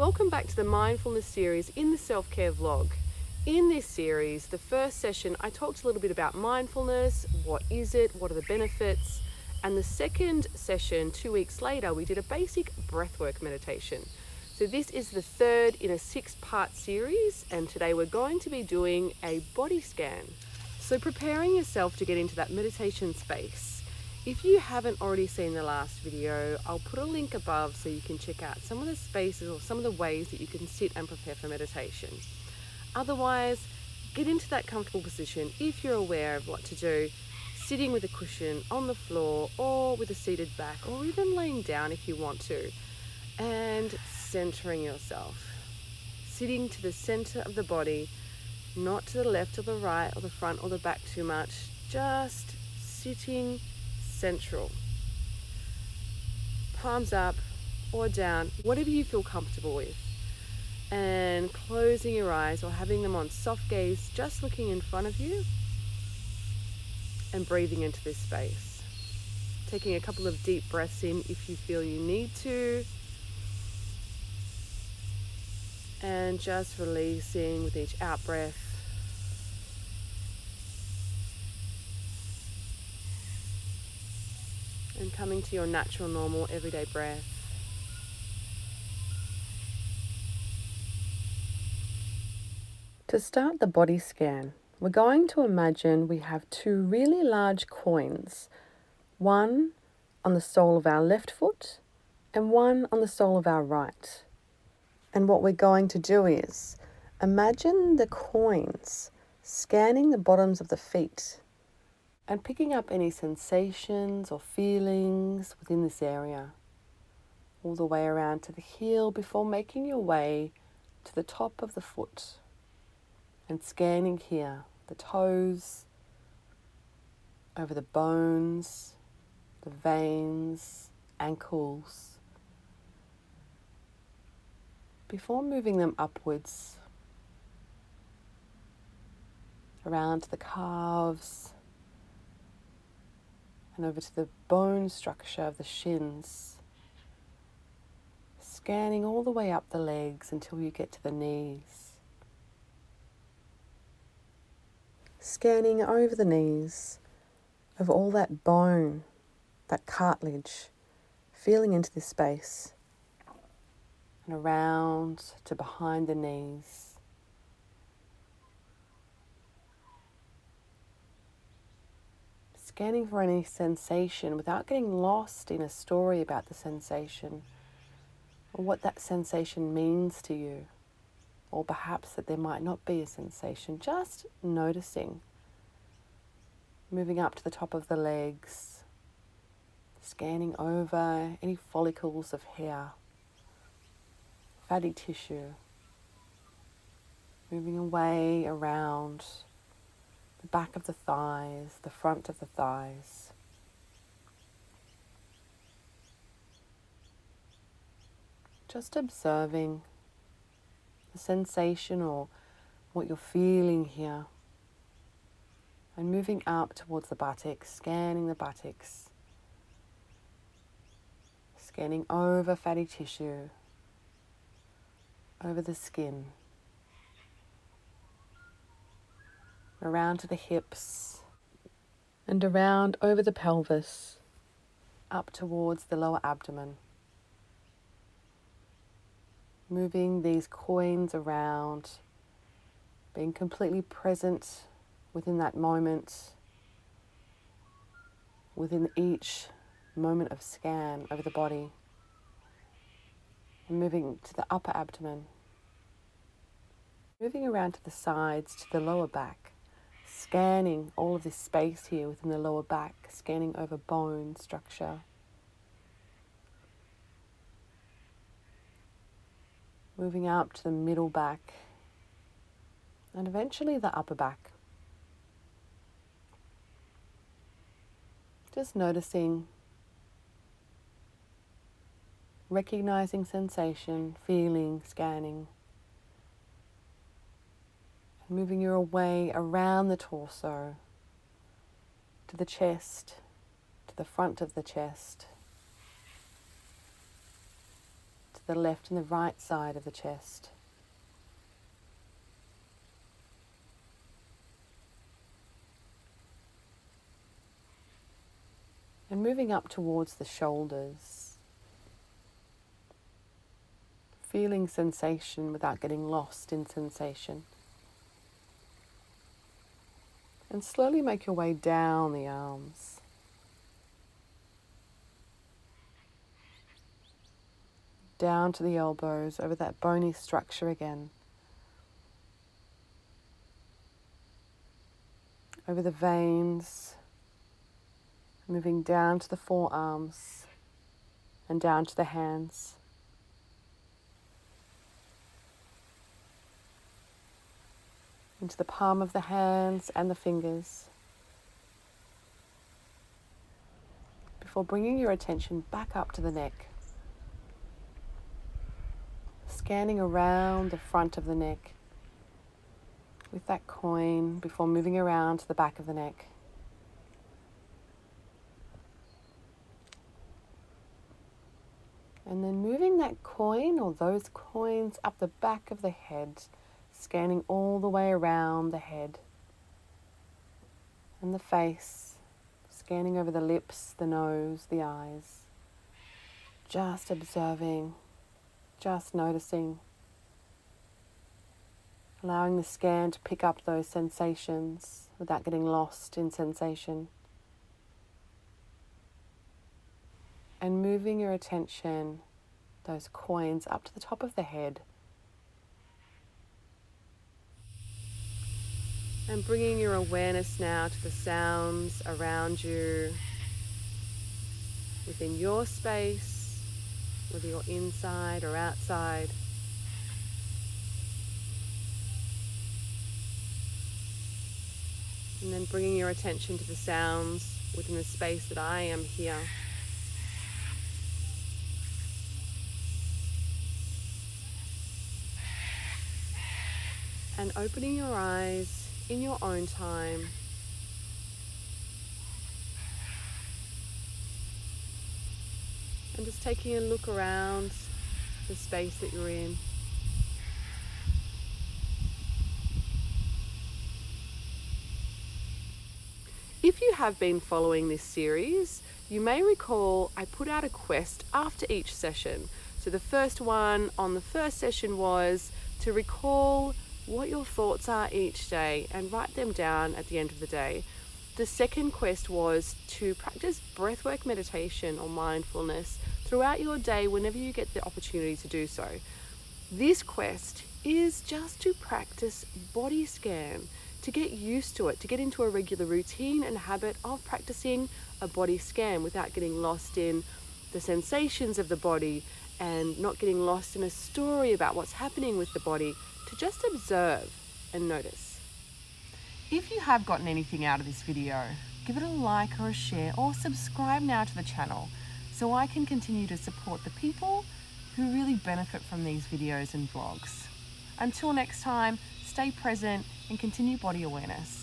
Welcome back to the Mindfulness series in the Self-Care Vlog. In this series, the first session, I talked a little bit about mindfulness, what is it, what are the benefits, and the second session, 2 weeks later, we did a basic breathwork meditation. So this is the third in a 6-part series, and today we're going to be doing a body scan. So preparing yourself to get into that meditation space. If you haven't already seen the last video, I'll put a link above so you can check out some of the spaces or some of the ways that you can sit and prepare for meditation. Otherwise, get into that comfortable position if you're aware of what to do, sitting with a cushion on the floor or with a seated back, or even laying down if you want to, and centering yourself. Sitting to the center of the body, not to the left or the right or the front or the back too much, just sitting central. Palms up or down, whatever you feel comfortable with. And closing your eyes or having them on soft gaze, just looking in front of you and breathing into this space. Taking a couple of deep breaths in if you feel you need to. And just releasing with each out breath. And coming to your natural, normal, everyday breath. To start the body scan, we're going to imagine we have 2 really large coins, one on the sole of our left foot and one on the sole of our right. And what we're going to do is imagine the coins scanning the bottoms of the feet and picking up any sensations or feelings within this area, all the way around to the heel before making your way to the top of the foot and scanning here, the toes, over the bones, the veins, ankles, before moving them upwards, around to the calves, and over to the bone structure of the shins, scanning all the way up the legs until you get to the knees. Scanning over the knees, over all that bone, that cartilage, feeling into this space, and around to behind the knees. Scanning for any sensation without getting lost in a story about the sensation or what that sensation means to you, or perhaps that there might not be a sensation, just noticing. Moving up to the top of the legs, scanning over any follicles of hair, fatty tissue, moving away around the back of the thighs, the front of the thighs. Just observing the sensation or what you're feeling here. And moving up towards the buttocks, scanning the buttocks. Scanning over fatty tissue, over the skin. Around to the hips, and around over the pelvis, up towards the lower abdomen. Moving these coins around, being completely present within that moment, within each moment of scan over the body, and moving to the upper abdomen, moving around to the sides, to the lower back, scanning all of this space here within the lower back, scanning over bone structure. Moving up to the middle back and eventually the upper back. Just noticing, recognizing sensation, feeling, scanning. Moving your way around the torso, to the chest, to the front of the chest, to to the left and the right side of the chest. And moving up towards the shoulders, feeling sensation without getting lost in sensation. And slowly make your way down the arms. Down to the elbows, over that bony structure again. Over the veins. Moving down to the forearms and down to the hands. Into the palm of the hands and the fingers. Before bringing your attention back up to the neck. Scanning around the front of the neck with that coin before moving around to the back of the neck. And then moving that coin or those coins up the back of the head, scanning all the way around the head and the face, scanning over the lips, the nose, the eyes, just observing, just noticing, allowing the scan to pick up those sensations without getting lost in sensation. And moving your attention, those coins, up to the top of the head. And bringing your awareness now to the sounds around you, within your space, whether you're inside or outside. And then bringing your attention to the sounds within the space that I am here. And opening your eyes in your own time. And just taking a look around the space that you're in. If you have been following this series, you may recall I put out a quest after each session. So the first one on the first session was to recall what your thoughts are each day and write them down at the end of the day. The second quest was to practice breathwork meditation or mindfulness throughout your day whenever you get the opportunity to do so. This quest is just to practice body scan, to get used to it, to get into a regular routine and habit of practicing a body scan without getting lost in the sensations of the body and not getting lost in a story about what's happening with the body, to just observe and notice. If you have gotten anything out of this video, give it a like or a share or subscribe now to the channel so I can continue to support the people who really benefit from these videos and vlogs. Until next time, stay present and continue body awareness.